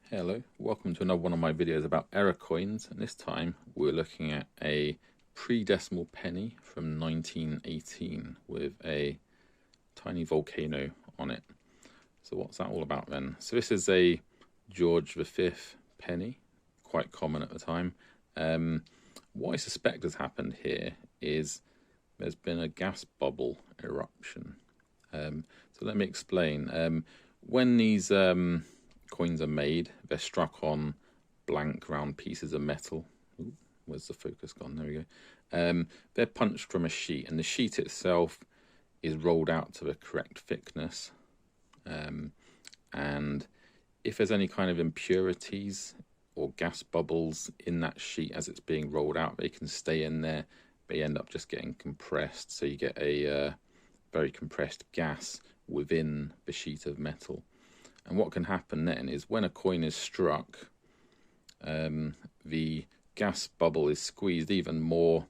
Hello, welcome to another one of my videos about error coins, and this time we're looking at a pre-decimal penny from 1918 with a tiny volcano on it. So what's that all about then? So this is a George V penny, quite common at the time. What I suspect has happened here is there's been a gas bubble eruption. So let me explain. When these coins are made, they're struck on blank round pieces of metal. Ooh, where's the focus gone? There we go. They're punched from a sheet, and the sheet itself is rolled out to the correct thickness. And if there's any kind of impurities or gas bubbles in that sheet as it's being rolled out, they can stay in there. They end up just getting compressed, so you get a very compressed gas within the sheet of metal. And what can happen then is when a coin is struck, the gas bubble is squeezed even more.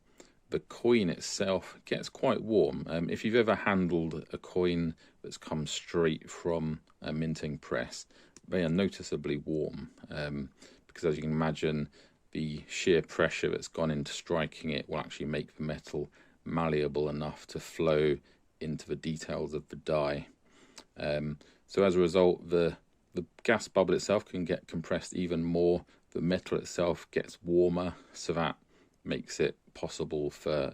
The coin itself gets quite warm. If you've ever handled a coin that's come straight from a minting press, they are noticeably warm, because as you can imagine, the sheer pressure that's gone into striking it will actually make the metal malleable enough to flow into the details of the die. So as a result, the gas bubble itself can get compressed even more. The metal itself gets warmer, so that makes it possible for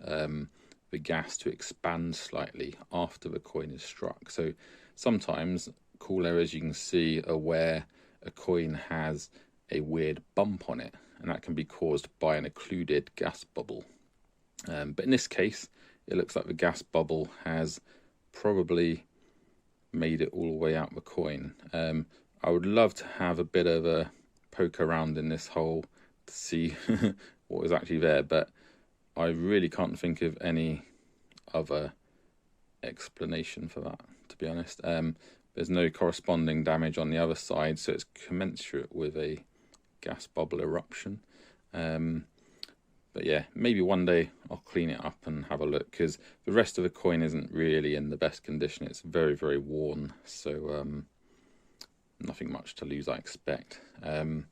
the gas to expand slightly after the coin is struck. So sometimes cool errors you can see are where a coin has a weird bump on it, and that can be caused by an occluded gas bubble. But in this case, it looks like the gas bubble has probably made it all the way out the coin. I would love to have a bit of a poke around in this hole to see what was actually there, but I really can't think of any other explanation for that, to be honest. There's no corresponding damage on the other side, so it's commensurate with a gas bubble eruption. But yeah, maybe one day I'll clean it up and have a look, because the rest of the coin isn't really in the best condition. It's very, very worn, so nothing much to lose, I expect. And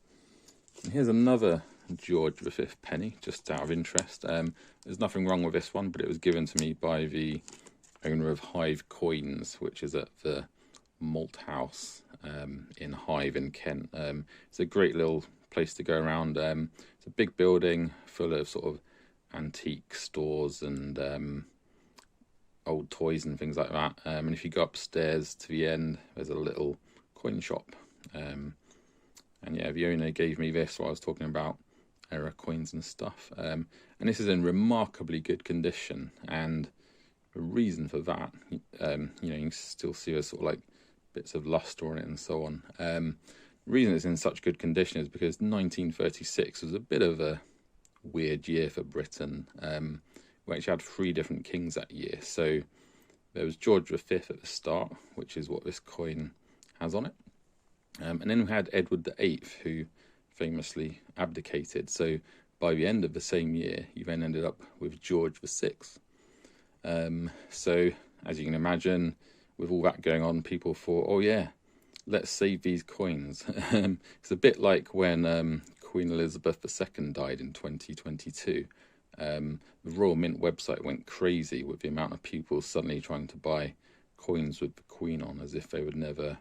here's another George V penny, just out of interest. There's nothing wrong with this one, but it was given to me by the owner of Hive Coins, which is at the Malt House in Hive in Kent. It's a great little place to go around. It's a big building full of sort of antique stores and old toys and things like that. And if you go upstairs to the end, there's a little coin shop. And yeah, the owner gave me this while I was talking about error coins and stuff. And this is in remarkably good condition. And the reason for that, you can still see a sort of like bits of luster on it and so on. The reason it's in such good condition is because 1936 was a bit of a weird year for Britain. We actually had 3 different kings that year. So there was George V at the start, which is what this coin has on it. And then we had Edward VIII, who famously abdicated. So by the end of the same year, you then ended up with George VI. So as you can imagine, with all that going on, people thought, oh yeah, let's save these coins. It's a bit like when Queen Elizabeth II died in 2022. The Royal Mint website went crazy with the amount of people suddenly trying to buy coins with the Queen on, as if they would never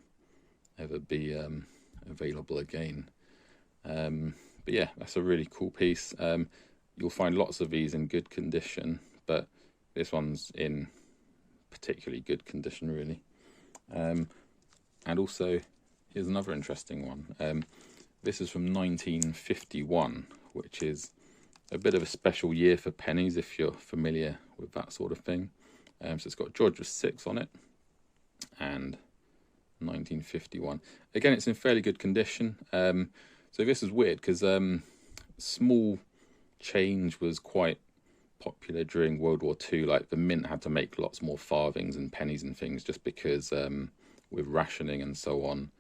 ever be available again. But yeah, that's a really cool piece. You'll find lots of these in good condition, but this one's in particularly good condition, really. And also, here's another interesting one. This is from 1951, which is a bit of a special year for pennies, if you're familiar with that sort of thing. So it's got George VI on it, and 1951. Again, it's in fairly good condition. So this is weird because small change was quite popular during World War II. Like the mint had to make lots more farthings and pennies and things just because with rationing and so on,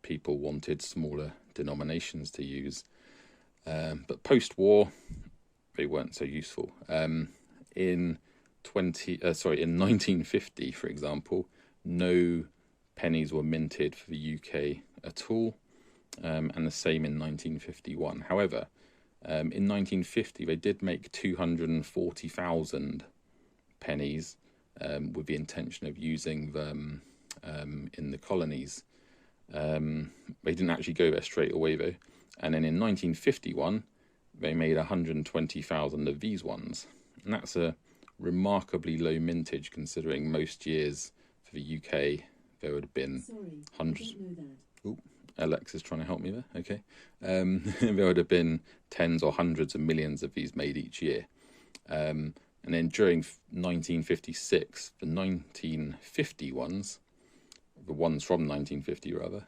people wanted smaller denominations to use. But post-war, they weren't so useful. In 1950, for example, no pennies were minted for the UK at all. and the same in 1951. However, in 1950 they did make 240,000 pennies with the intention of using them in the colonies. They didn't actually go there straight away though, and then in 1951 they made 120,000 of these ones, and that's a remarkably low mintage considering most years for the UK there would have been hundreds. Ooh, Alex is trying to help me there. Okay, there would have been tens or hundreds of millions of these made each year. And then during 1956, the 1950 ones, the ones from 1950 rather,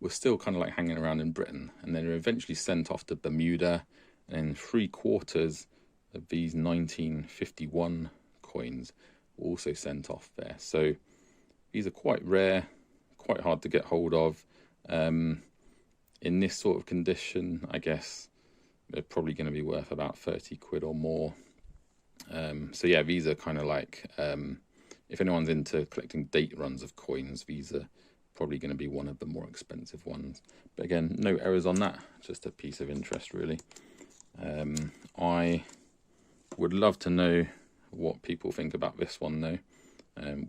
were still kind of like hanging around in Britain, and then were eventually sent off to Bermuda, and 3/4 of these 1951 coins were also sent off there. So these are quite rare, quite hard to get hold of. In this sort of condition, I guess they're probably going to be worth about 30 quid or more. So yeah, these are kind of like, if anyone's into collecting date runs of coins, these are probably going to be one of the more expensive ones. But again, no errors on that, just a piece of interest really. I would love to know what people think about this one though,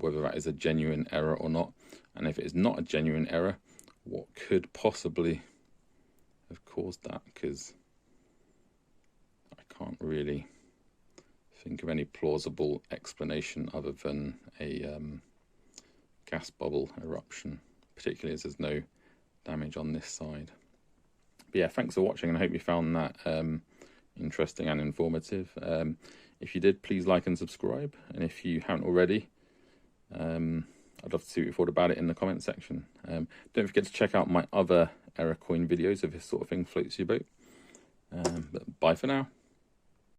whether that is a genuine error or not, and if it is not a genuine error, what could possibly have caused that, because I can't really think of any plausible explanation other than a gas bubble eruption, particularly as there's no damage on this side. But yeah, thanks for watching, and I hope you found that interesting and informative. If you did, please like and subscribe, and if you haven't already, I'd love to see what you thought about it in the comment section. Don't forget to check out my other error coin videos if this sort of thing floats your boat. But bye for now.